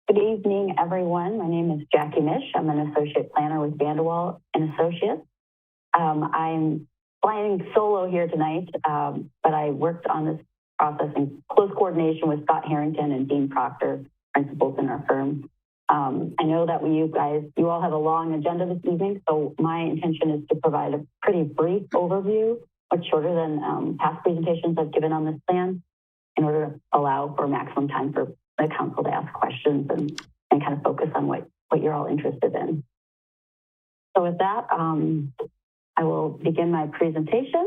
Good evening, everyone. My name is Jackie Mish. I'm an associate planner with Vandewalle and Associates. I'm flying solo here tonight, but I worked on this process in close coordination with Scott Harrington and Dean Proctor, principals in our firm. I know that you all have a long agenda this evening, so my intention is to provide a pretty brief overview, much shorter than past presentations I've given on this plan, in order to allow for maximum time for the council to ask questions and kind of focus on what you're all interested in. So with that, I will begin my presentation.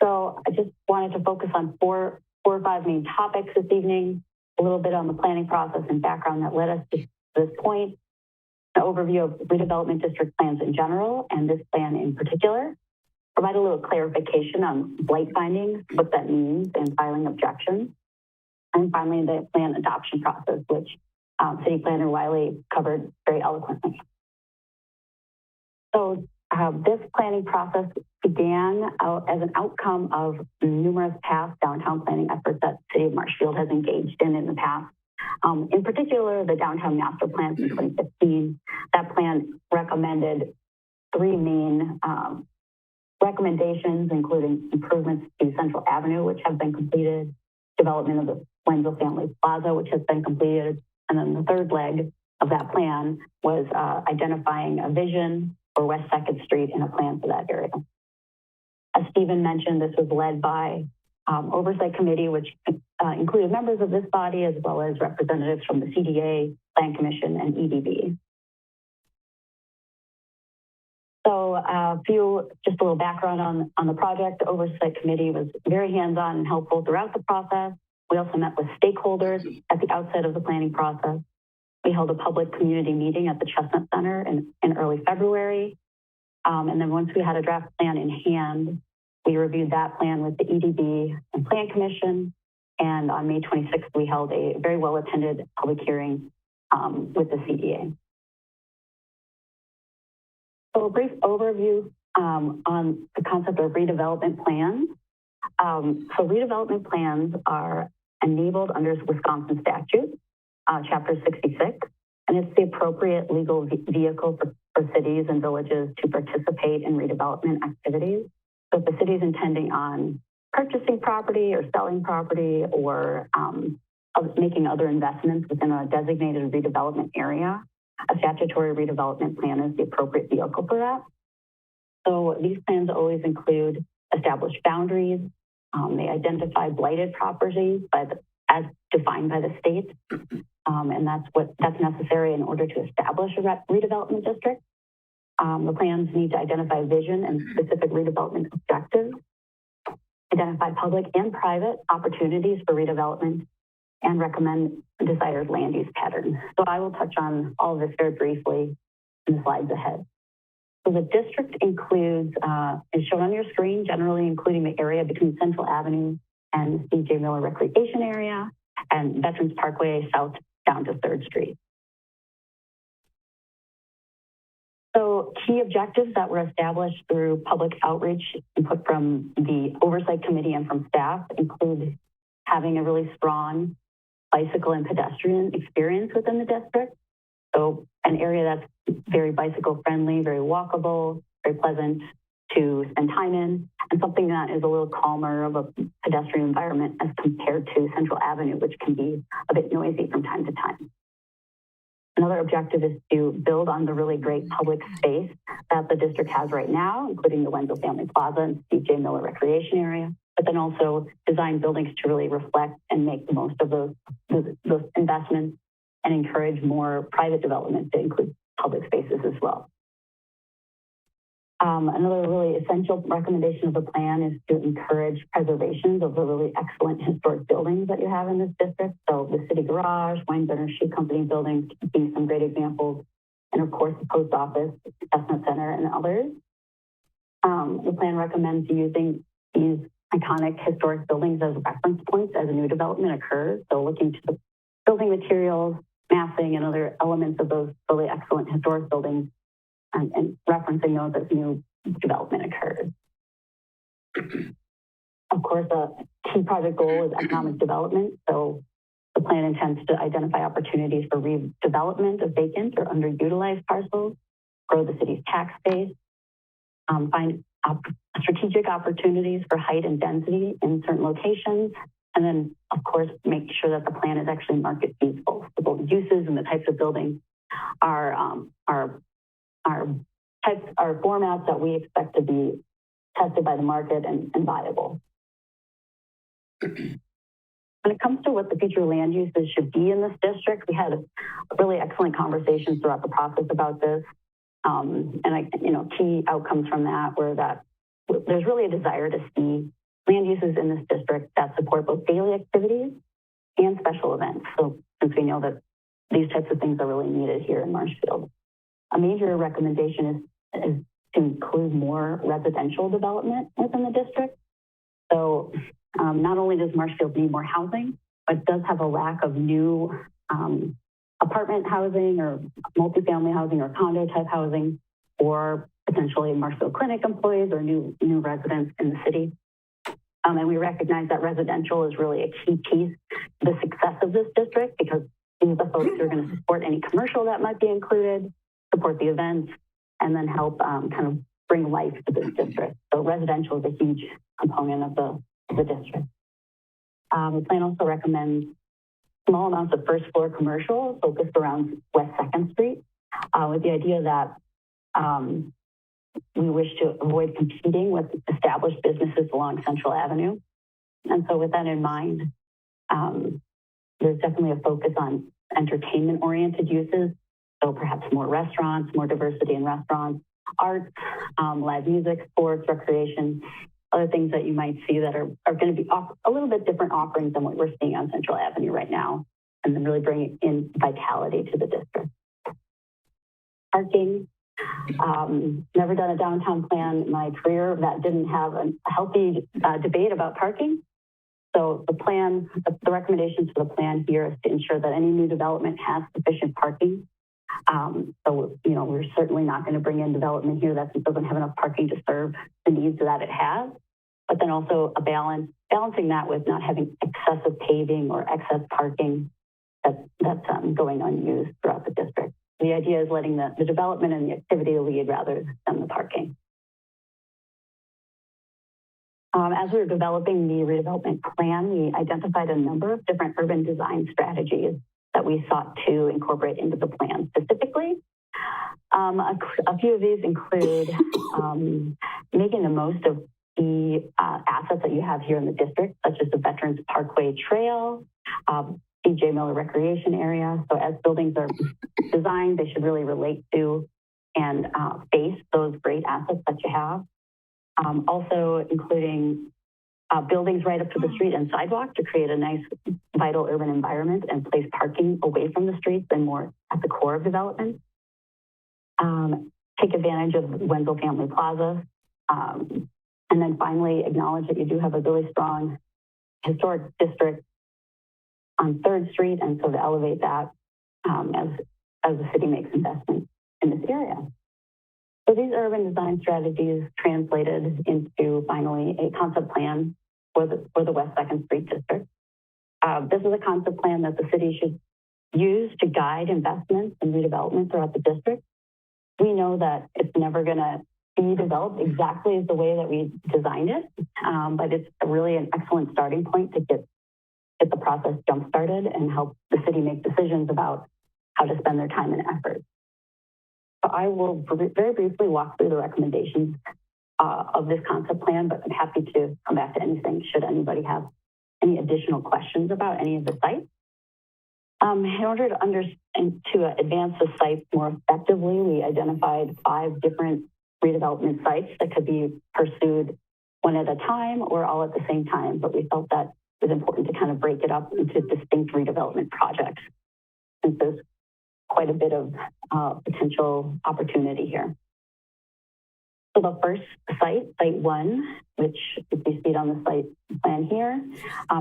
So I just wanted to focus on four or five main topics this evening, a little bit on the planning process and background that led us to this point, an overview of redevelopment district plans in general, and this plan in particular, provide a little clarification on blight findings, what that means, and filing objections. And finally, the plan adoption process, which City Planner Wiley covered very eloquently. So this planning process began as an outcome of numerous past downtown planning efforts that City of Marshfield has engaged in the past. In particular, the Downtown Master Plan from 2015. That plan recommended three main recommendations, including improvements to Central Avenue, which have been completed, development of the Wenzel Family Plaza, which has been completed, and then the third leg of that plan was identifying a vision for West 2nd Street and a plan for that area. As Stephen mentioned, this was led by Oversight Committee, which included members of this body as well as representatives from the CDA, Plan Commission, and EDB. So just a little background on the project. The Oversight Committee was very hands-on and helpful throughout the process. We also met with stakeholders at the outset of the planning process. We held a public community meeting at the Chestnut Center in early February. And then once we had a draft plan in hand, we reviewed that plan with the EDB and Plan Commission. And on May 26th, we held a very well-attended public hearing with the CDA. So a brief overview on the concept of redevelopment plans. So redevelopment plans are enabled under Wisconsin statute, Chapter 66, and it's the appropriate legal vehicle for cities and villages to participate in redevelopment activities. So if the city is intending on purchasing property or selling property or making other investments within a designated redevelopment area, a statutory redevelopment plan is the appropriate vehicle for that. So these plans always include established boundaries. They identify blighted properties as defined by the state. And that's necessary in order to establish a redevelopment district. The plans need to identify vision and specific redevelopment objectives, identify public and private opportunities for redevelopment, and recommend desired land use patterns. So I will touch on all of this very briefly in the slides ahead. So the district includes, is shown on your screen, generally including the area between Central Avenue and C.J. Miller Recreation Area and Veterans Parkway south down to 3rd Street. So key objectives that were established through public outreach input from the Oversight Committee and from staff include having a really strong bicycle and pedestrian experience within the district. So an area that's very bicycle friendly, very walkable, very pleasant to spend time in, and something that is a little calmer of a pedestrian environment as compared to Central Avenue, which can be a bit noisy from time to time. Another objective is to build on the really great public space that the district has right now, including the Wenzel Family Plaza and C.J. Miller Recreation Area, but then also design buildings to really reflect and make the most of those investments and encourage more private development to include public spaces as well. Another really essential recommendation of the plan is to encourage preservation of the really excellent historic buildings that you have in this district. So the City Garage, Weinbrenner Shoe Company buildings being some great examples, and of course the Post Office, Chestnut Center, and others. The plan recommends using these iconic historic buildings as reference points as a new development occurs. So looking to the building materials, massing, and other elements of those really excellent historic buildings and referencing those as new development occurs. Of course, a key project goal is economic development. So The plan intends to identify opportunities for redevelopment of vacant or underutilized parcels, grow the city's tax base, find strategic opportunities for height and density in certain locations, and then, of course, make sure that the plan is actually market feasible. So both uses and the types of buildings are formats that we expect to be tested by the market and viable. When it comes to what the future land uses should be in this district, we had a really excellent conversations throughout the process about this. Key outcomes from that were that there's really a desire to see land uses in this district that support both daily activities and special events. So since we know that these types of things are really needed here in Marshfield. A major recommendation is to include more residential development within the district. So not only does Marshfield need more housing, but it does have a lack of new apartment housing or multifamily housing or condo type housing, or potentially Marshfield Clinic employees or new residents in the city. And we recognize that residential is really a key piece to the success of this district, because these are the folks who are going to support any commercial that might be included, support the events, and then help kind of bring life to this district. So residential is a huge component of the district. The plan also recommends small amounts of first floor commercial focused around West 2nd Street, with the idea that we wish to avoid competing with established businesses along Central Avenue. And so with that in mind, there's definitely a focus on entertainment-oriented uses. So perhaps more restaurants, more diversity in restaurants, arts, live music, sports, recreation, other things that you might see that are going to be a little bit different offerings than what we're seeing on Central Avenue right now, and then really bring in vitality to the district. Parking. Never done a downtown plan in my career that didn't have a healthy debate about parking. So the recommendations for the plan here is to ensure that any new development has sufficient parking. We're certainly not going to bring in development here that doesn't have enough parking to serve the needs that it has. But then also balancing that with not having excessive paving or excess parking that's going unused throughout the district. The idea is letting the development and the activity lead rather than the parking. As we were developing the redevelopment plan, we identified a number of different urban design strategies that we sought to incorporate into the plan specifically. A few of these include making the most of the assets that you have here in the district, such as the Veterans Parkway Trail, C.J. Miller Recreation Area. So as buildings are designed, they should really relate to and face those great assets that you have. Also including buildings right up to the street and sidewalk to create a nice, vital urban environment and place parking away from the streets and more at the core of development. Take advantage of Wenzel Family Plaza. And then finally, acknowledge that you do have a really strong historic district on 3rd Street, and so to elevate that as the city makes investments in this area. So these urban design strategies translated into finally a concept plan for the West 2nd Street district. This is a concept plan that the city should use to guide investments and redevelopment throughout the district. We know that it's never going to be developed exactly as the way that we designed it, but it's really an excellent starting point to get the process jump-started and help the city make decisions about how to spend their time and effort. So I will very briefly walk through the recommendations of this concept plan, but I'm happy to come back to anything should anybody have any additional questions about any of the sites. In order to advance the sites more effectively, we identified 5 different redevelopment sites that could be pursued one at a time or all at the same time, but we felt that it was important to kind of break it up into distinct redevelopment projects, since there's quite a bit of potential opportunity here. So the first site, Site 1, which if you see it on the site plan here,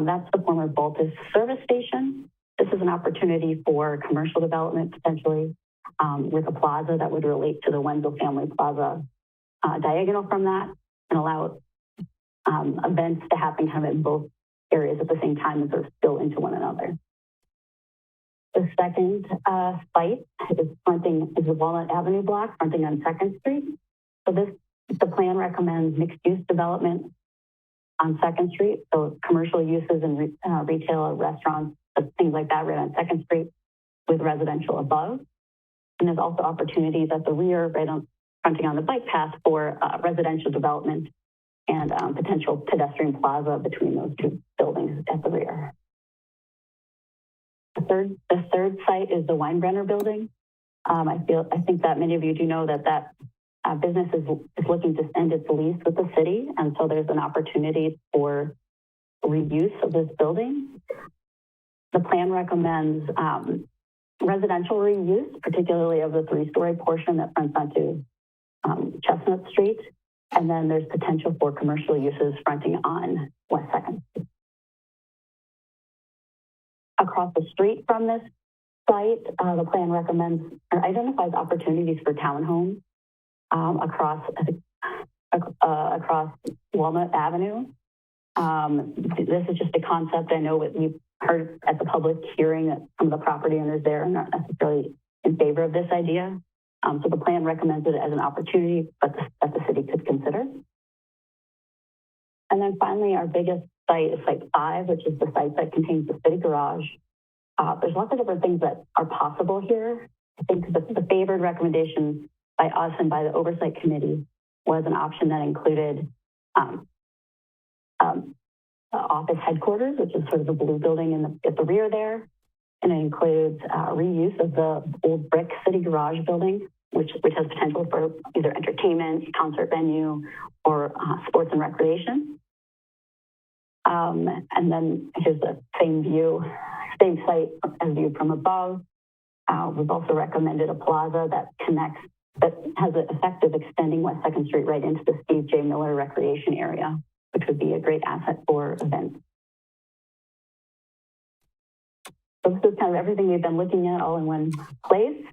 that's the former Baltus service station. This is an opportunity for commercial development potentially with a plaza that would relate to the Wenzel Family Plaza diagonal from that and allow events to happen kind of in both areas at the same time and sort of spill into one another. The second site is the Walnut Avenue block fronting on 2nd Street. So the plan recommends mixed-use development on 2nd Street. So commercial uses and retail, restaurants, things like that right on 2nd Street with residential above. And there's also opportunities at the rear, right on fronting on the bike path for residential development and potential pedestrian plaza between those two buildings at the rear. The third site is the Weinbrenner building. I think that many of you do know that business is looking to end its lease with the city, and so there's an opportunity for reuse of this building. The plan recommends residential reuse, particularly of the 3-story portion that fronts onto Chestnut Street, and then there's potential for commercial uses fronting on West 2nd Street. Across the street from this site, the plan recommends or identifies opportunities for townhomes across Walnut Avenue. This is just a concept. I know what we've heard at the public hearing that some of the property owners there are not necessarily in favor of this idea. So the plan recommends it as an opportunity, but that the city could consider. And then finally, our biggest site is Site 5, which is the site that contains the city garage. There's lots of different things that are possible here. I think the favored recommendation by us and by the Oversight Committee was an option that included office headquarters, which is sort of the blue building at the rear there. And it includes reuse of the old brick city garage building, which has potential for either entertainment, concert venue, or sports and recreation. And then here's the same site as viewed from above. We've also recommended a plaza that has the effect of extending West 2nd Street right into the Steve J. Miller recreation area, which would be a great asset for events. So this is kind of everything we've been looking at all in one place.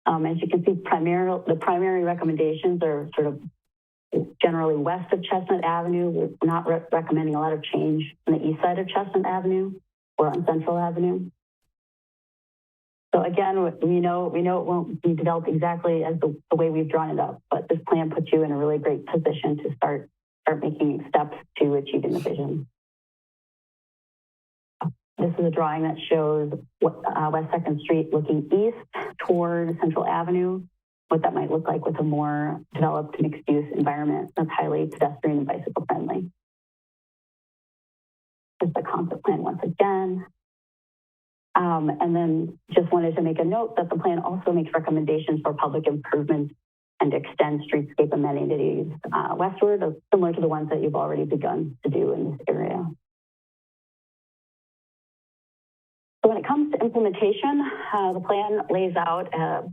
As you can see, the primary recommendations are sort of generally west of Chestnut Avenue. We're not recommending a lot of change on the east side of Chestnut Avenue or on Central Avenue. So again, we know it won't be developed exactly as the way we've drawn it up, but this plan puts you in a really great position to start making steps to achieving the vision. This is a drawing that shows West 2nd Street looking east toward Central Avenue, what that might look like with a more developed mixed-use environment that's highly pedestrian and bicycle friendly. Here's the concept plan once again. And then just wanted to make a note that the plan also makes recommendations for public improvements and extend streetscape amenities westward, similar to the ones that you've already begun to do in this area. So when it comes to implementation, the plan lays out a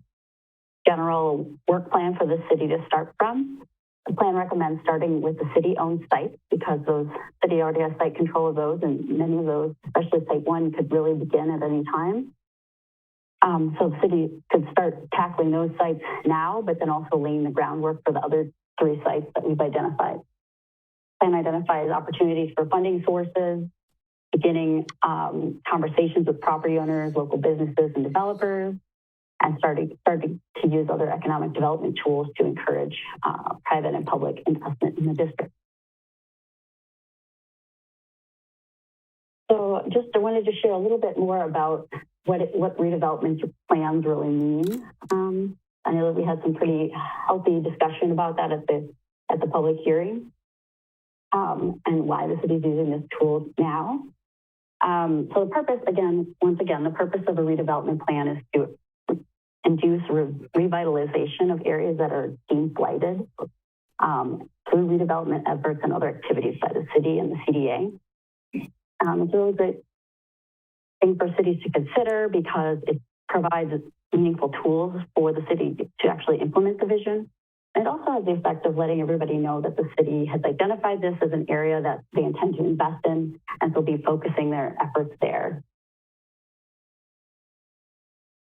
general work plan for the city to start from. The plan recommends starting with the city-owned sites because the city already has site control of those, and many of those, especially Site 1, could really begin at any time. So the city could start tackling those sites now, but then also laying the groundwork for the other 3 sites that we've identified. The plan identifies opportunities for funding sources, beginning conversations with property owners, local businesses, and developers, and starting to use other economic development tools to encourage private and public investment in the district. So I wanted to share a little bit more about what redevelopment plans really mean. I know that we had some pretty healthy discussion about that at the public hearing, and why the city is using this tool now. So the purpose, once again, the purpose of a redevelopment plan is to induce revitalization of areas that are deemed blighted through redevelopment efforts and other activities by the city and the CDA. It's a really great thing for cities to consider because it provides meaningful tools for the city to actually implement the vision. And it also has the effect of letting everybody know that the city has identified this as an area that they intend to invest in, and they'll be focusing their efforts there.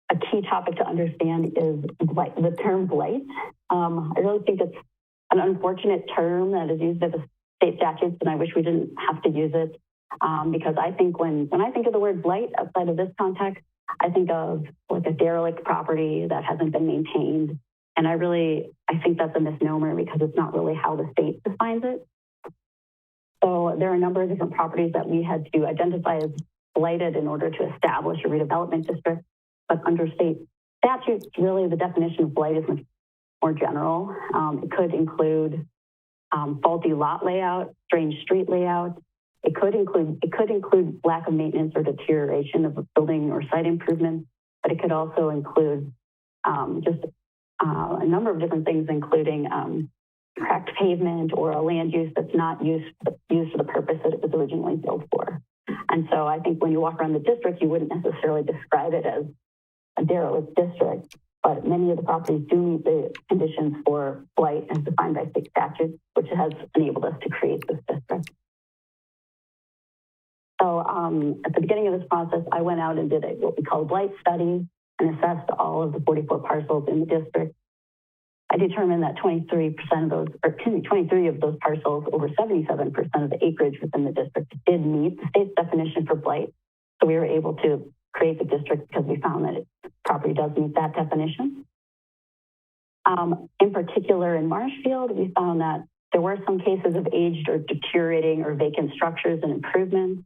A key topic to understand is the term blight. I really think it's an unfortunate term that is used as a state statutes, and I wish we didn't have to use it because I think when I think of the word blight outside of this context, I think of like a derelict property that hasn't been maintained. And I think that's a misnomer because it's not really how the state defines it. So there are a number of different properties that we had to identify as blighted in order to establish a redevelopment district. But under state statutes, really the definition of blight is much more general. It could include faulty lot layout, strange street layout. It could include lack of maintenance or deterioration of a building or site improvements, but it could also include just a number of different things, including cracked pavement or a land use that's not used for the purpose that it was originally built for. And so I think when you walk around the district, you wouldn't necessarily describe it as a derelict district, but many of the properties do meet the conditions for blight as defined by state statutes, which has enabled us to create this district. So at the beginning of this process, I went out and did what we call a blight study and assessed all of the 44 parcels in the district. I determined that 23% of those, or 23 of those parcels, over 77% of the acreage within the district did meet the state's definition for blight. So we were able to create the district because we found that the property does meet that definition. In particular, in Marshfield, we found that there were some cases of aged or deteriorating or vacant structures and improvements.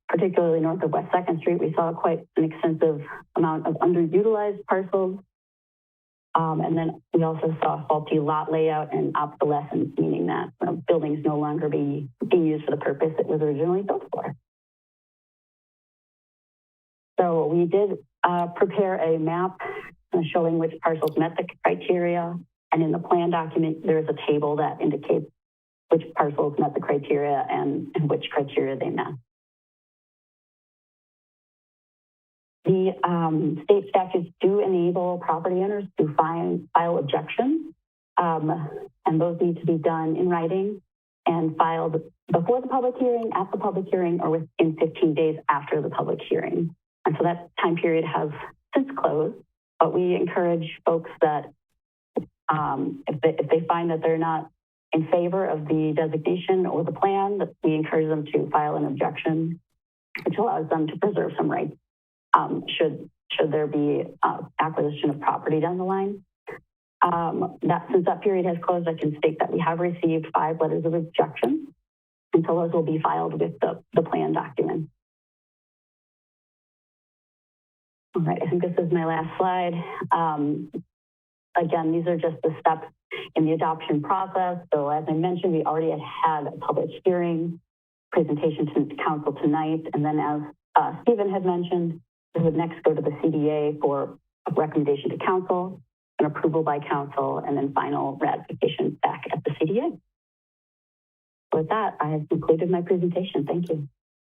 Particularly north of West 2nd Street, we saw quite an extensive amount of underutilized parcels. And then we also saw faulty lot layout and obsolescence, meaning that buildings no longer being used for the purpose it was originally built for. So we did prepare a map showing which parcels met the criteria. And in the plan document, there's a table that indicates which parcels met the criteria and which criteria they met. The state statutes do enable property owners to file objections, and those need to be done in writing and filed before the public hearing, at the public hearing, or within 15 days after the public hearing. And so that time period has since closed, but we encourage folks that if they find that they're not in favor of the designation or the plan, that we encourage them to file an objection, which allows them to preserve some rights should there be acquisition of property down the line. Since that period has closed, I can state that we have received 5 letters of objection, and so those will be filed with the plan document. All right, I think this is my last slide. Again, these are just the steps in the adoption process. So as I mentioned, we already had a public hearing, presentation to council tonight, and then as Stephen had mentioned, we would next go to the CDA for a recommendation to council, an approval by council, and then final ratification back at the CDA. With that, I have concluded my presentation. Thank you.